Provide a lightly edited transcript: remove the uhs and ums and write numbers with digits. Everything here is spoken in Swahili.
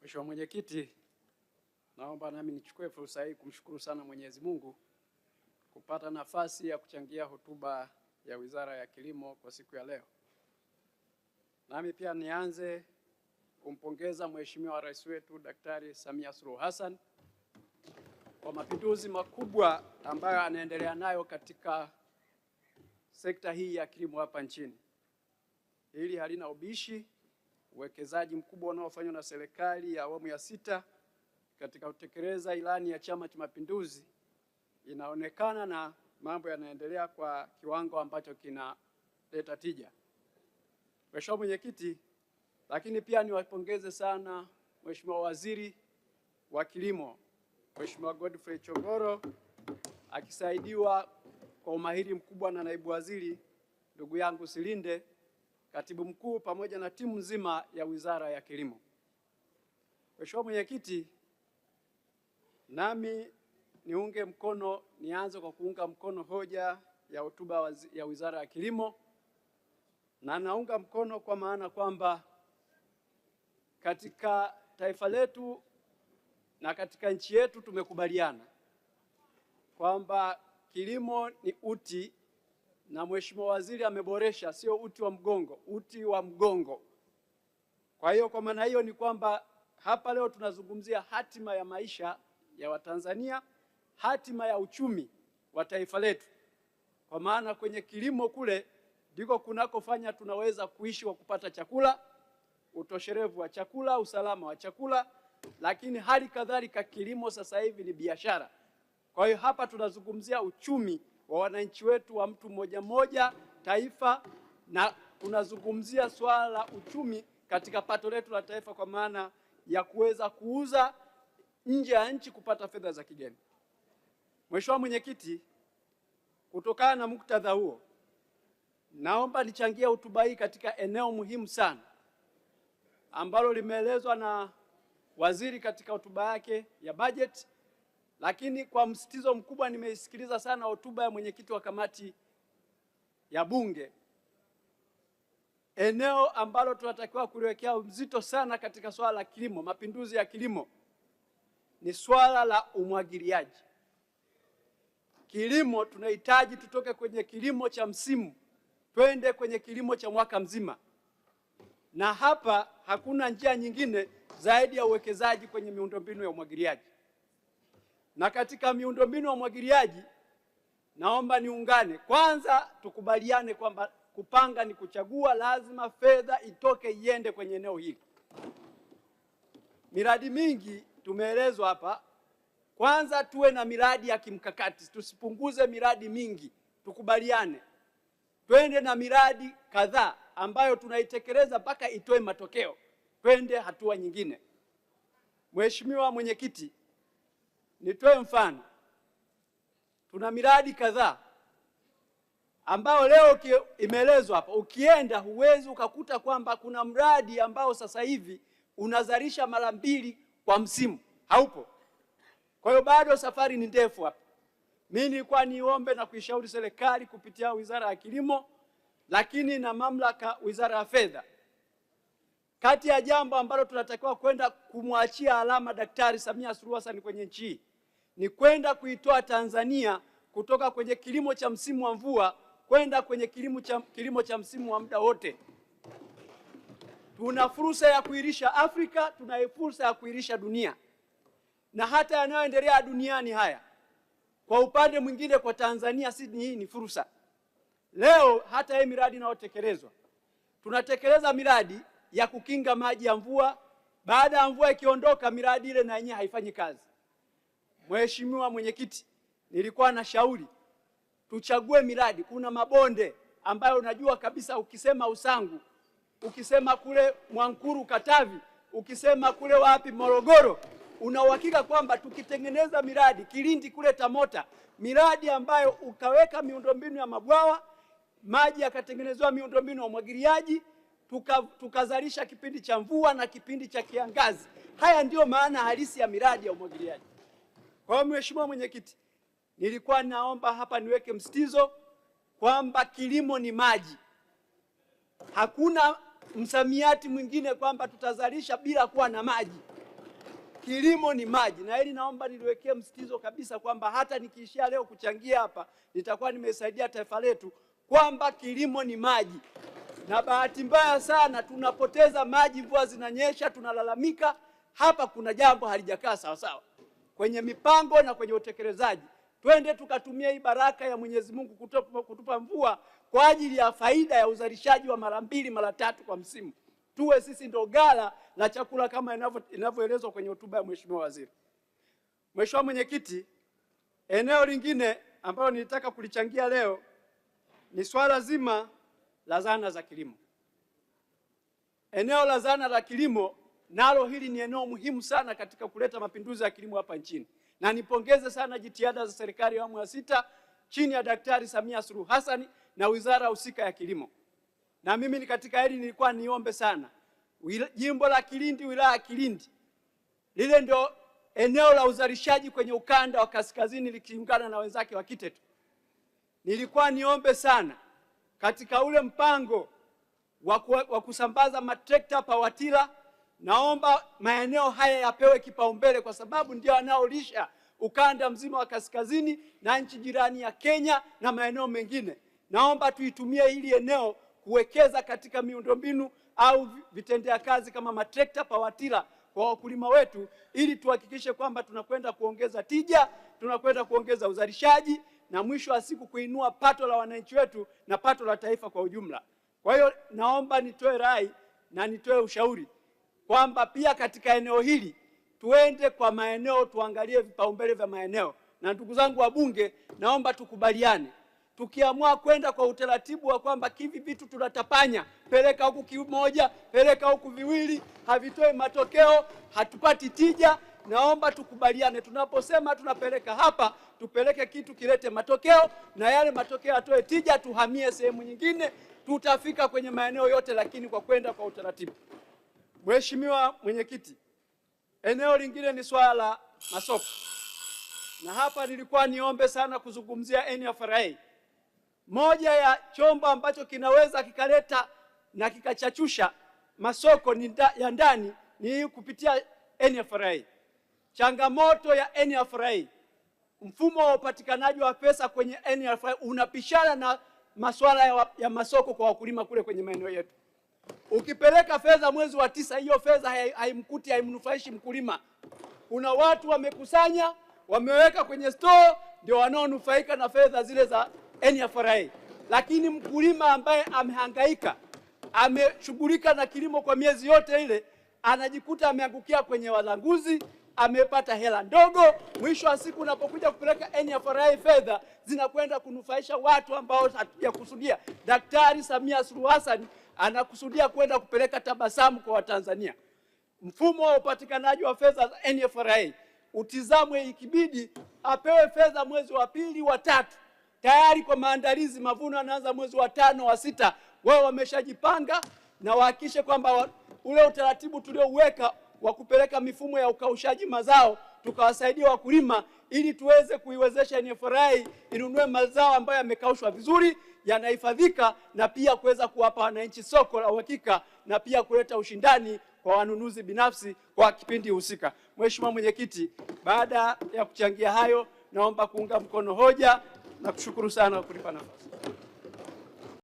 Mheshimiwa Mwenyekiti, naomba nami nichukue fursa hii kumshukuru sana Mwenyezi Mungu kupata nafasi ya kuchangia hotuba ya Wizara ya Kilimo kwa siku ya leo. Nami pia nianze kumpongeza Mheshimiwa Rais wetu Daktari Samia Suluhu Hassan kwa mapinduzi makubwa ambayo anaendelea nayo katika sekta hii ya kilimo hapa nchini. Hili halina ubishi. Uwekezaji mkubwa unaofanywa na serikali ya awamu ya 6 katika kutekeleza ilani ya Chama cha Mapinduzi inaonekana na mambo yanaendelea kwa kiwango ambacho kinaleta tija. Mheshimiwa Mwenyekiti, lakini pia niwapongeze sana Mheshimiwa Waziri wa Kilimo, Mheshimiwa Godfrey Chongoro, akisaidiwa kwa umahiri mkubwa na Naibu Waziri ndugu yangu Silinde, Katibu Mkuu, pamoja na timu nzima ya Wizara ya Kilimo. Mheshimiwa Mwenyekiti, nami nianze kwa kuunga mkono hoja ya hotuba ya Wizara ya Kilimo, na naunga mkono kwa maana kwamba katika taifa letu na katika nchi yetu tumekubaliana kwamba kilimo ni uti, na Mheshimiwa Waziri ameboresha, sio uti wa mgongo, uti wa mgongo. Kwa hiyo kwa maana hiyo ni kwamba hapa leo tunazungumzia hatima ya maisha ya Watanzania, hatima ya uchumi wa taifa letu. Kwa maana kwenye kilimo kule ndiko kunakofanya tunaweza kuishi kwa kupata chakula, utoshelevu wa chakula, usalama wa chakula, lakini hali kadhalika kilimo sasa hivi ni biashara. Kwa hiyo hapa tunazungumzia uchumi wa wananchi wetu wa mtu mmoja mmoja, taifa, na tunazungumzia swala la uchumi katika pato letu la taifa kwa maana ya kuweza kuuza nje ya nchi kupata fedha za kigeni. Mheshimiwa Mwenyekiti, kutokana na muktadha huo, naomba nichangie hotuba hii katika eneo muhimu sana ambalo limeelezwa na waziri katika hotuba yake ya bajeti, lakini kwa msitizo mkubwa nimeisikiliza sana hotuba ya mwenyekiti wa kamati ya Bunge. Eneo ambalo tunatakiwa kuliwekea uzito sana katika swala la kilimo, mapinduzi ya kilimo, ni swala la umwagiliaji. Kilimo tunahitaji tutoke kwenye kilimo cha msimu twende kwenye kilimo cha mwaka mzima, na hapa hakuna njia nyingine zaidi ya uwekezaji kwenye miundombinu ya umwagiliaji. Na katika miundombinu ya umwagiliaji naomba niungane. Kwanza tukubaliane kwamba kupanga ni kuchagua, lazima fedha itoke iende kwenye eneo hili. Miradi mingi tumeelezwa hapa. Kwanza tuwe na miradi ya kimkakati, tusipunguze miradi mingi, tukubaliane. Twende na miradi kadhaa ambayo tunaitekeleza mpaka itoe matokeo. Twende hatua nyingine. Mheshimiwa Mwenyekiti, nitoe mfano. Tuna miradi kadhaa ambao leo imeelezwa hapa. Ukienda huwezi ukakuta kwamba kuna mradi ambao sasa hivi unazalisha mara 2 kwa msimu. Haupo. Kwa hiyo bado safari ni ndefu hapa. Mimi nilikuwa niombe na kuishauri serikali kupitia Wizara ya Kilimo, lakini na mamlaka Wizara ya Fedha, kati ya jambo ambalo tunatakiwa kwenda kumwachia alama Daktari Samia Suluhu Hassan kwenye nchi hii ni kwenda kuitoa Tanzania kutoka kwenye kilimo cha msimu wa mvua kwenda kwenye kilimo cha msimu wa muda wote. Tuna fursa ya kuilisha Afrika, tuna fursa ya kuilisha dunia, na hata yanayoendelea duniani haya. Kwa upande mwingine kwa Tanzania hii ni fursa. Leo hata hii miradi inayotekelezwa, tunatekeleza miradi ya kukinga maji ya mvua. Baada ya mvua ikiondoka, miradi ile na yenyewe haifanyi kazi. Mheshimiwa Mwenyekiti, nilikuwa na shauri tuchague miradi. Kuna mabonde ambayo unajua kabisa, ukisema Usangu, ukisema kule Mwankuru Katavi, ukisema kule wapi Morogoro, una uhakika kwamba tukitengeneza miradi Kilindi kule Tamota, miradi ambayo ukaweka miundombinu ya mabwawa, maji yakatengenezwa miundombinu ya umwagiliaji, tukazalisha kipindi cha mvua na kipindi cha kiangazi. Haya ndio maana halisi ya miradi ya umwagiliaji. Kwa hiyo Mheshimiwa Mwenyekiti, nilikuwa naomba hapa niweke msitizo kwamba kilimo ni maji. Hakuna msamiati mwingine kwamba tutazalisha bila kuwa na maji. kilimo ni maji, na hili naomba niliwekee msitizo kabisa kwamba hata nikiishia leo kuchangia hapa nitakuwa nimesaidia taifa letu kwamba kilimo ni maji. Na bahati mbaya sana tunapoteza maji, mvua zinanyesha, tunalalamika. Hapa kuna jambo halijakaa sawa sawa kwenye mipango na kwenye utekelezaji. Twende tukatumia hii baraka ya Mwenyezi Mungu kutupa mvua kwa ajili ya faida ya uzalishaji wa mara 2 mara 3 kwa msimu. Tuwe sisi ndo ghala la chakula kama inavyoelezwa kwenye hotuba ya Mheshimiwa Waziri. Mheshimiwa Mwenyekiti, eneo lingine ambalo nilitaka kulichangia leo ni swala zima la zana za kilimo. Eneo la zana la kilimo nalo hili ni eneo muhimu sana katika kuleta mapinduzi ya kilimo hapa nchini. Na nipongeze sana jitihada za serikali ya awamu ya 6 chini ya Daktari Samia Suluhu Hassan na wizara husika ya kilimo. Na mimi ni katika hili nilikuwa niombe sana jimbo la Kilindi, wilaya ya Kilindi, lile ndio eneo la uzalishaji kwenye ukanda wa kaskazini likiungana na wenzake wa Kiteto. Nilikuwa niombe sana katika ule mpango wa kusambaza matrekta pawatila, naomba maeneo haya yapewe kipaumbele kwa sababu ndio yanaolisha ukanda mzima wa kaskazini na nchi jirani ya Kenya na maeneo mengine. Naomba tuitumie hili eneo kuwekeza katika miundombinu au vitendea kazi kama matrekta pawatila kwa wakulima wetu, ili tuhakikishe kwamba tunakwenda kuongeza tija, tunakwenda kuongeza uzalishaji na mwisho wa siku kuinua pato la wananchi wetu na pato la taifa kwa ujumla. Kwa hiyo naomba nitoe rai na nitoe ushauri kwamba pia katika eneo hili tuende kwa maeneo, tuangalie vipaumbele vya maeneo. Na ndugu zangu wabunge, naomba tukubaliane, tukiamua kwenda kwa utaratibu wa kwamba kivi vitu tunatapanya, peleka huku kimoja, peleka huku viwili, havitoi matokeo, hatupati tija. Naomba tukubaliane, tunaposema tunapeleka hapa, tupeleke kitu kilete matokeo, na yale matokeo atoe tija, tuhamie sehemu nyingine, tutafika kwenye maeneo yote, lakini kwa kwenda kwa utaratibu. Mheshimiwa Mwenyekiti, eneo lingine ni swala la masoko. Na hapa nilikuwa niombe sana kuzungumzia NFRA. Moja ya chombo ambacho kinaweza kikaleta na kikachachusha masoko ya ndani ni kupitia NFRA. Changamoto ya NFRA, mfumo wa upatikanaji wa pesa kwenye NFRA unapishana na masuala ya masoko kwa wakulima kule kwenye maeneo yetu. Ukipeleka fedha mwezi wa 9, hiyo fedha haimkuti, haimnufaishi mkulima. Kuna watu wamekusanya, wameweka kwenye store, ndio wanaonufaika na fedha zile za NFRA. Lakini mkulima ambaye amehangaika, ameshughulika na kilimo kwa miezi yote ile, anajikuta ameangukia kwenye walanguzi, amepata hela ndogo. Mwisho wa siku unapokuja kupeleka NFRA, fedha zinakwenda kunufaisha watu ambao hatujakusudia. Daktari Samia Suluhu Hassan anakusudia kwenda kupeleka tabasamu kwa Watanzania. Mfumo wa upatikanaji wa fedha za NFRA utizamwe, ikibidi apewe fedha mwezi wa 2, wa 3, tayari kwa maandalizi. Mavuno yanaanza mwezi wa 5, wa 6, wao wameshajipanga, na wahakikishe kwamba ule utaratibu tuliouweka wa kupeleka mifumo ya ukaushaji mazao tukawasaidia wakulima, ili tuweze kuiwezesha NFRA inunue mazao ambayo yamekaushwa vizuri, yanahifadhika, na pia kuweza kuwapa wananchi soko la uhakika, na pia kuleta ushindani kwa wanunuzi binafsi kwa kipindi husika. Mheshimiwa Mwenyekiti, baada ya kuchangia hayo, naomba kuunga mkono hoja na kushukuru sana kwa kunipa nafasi.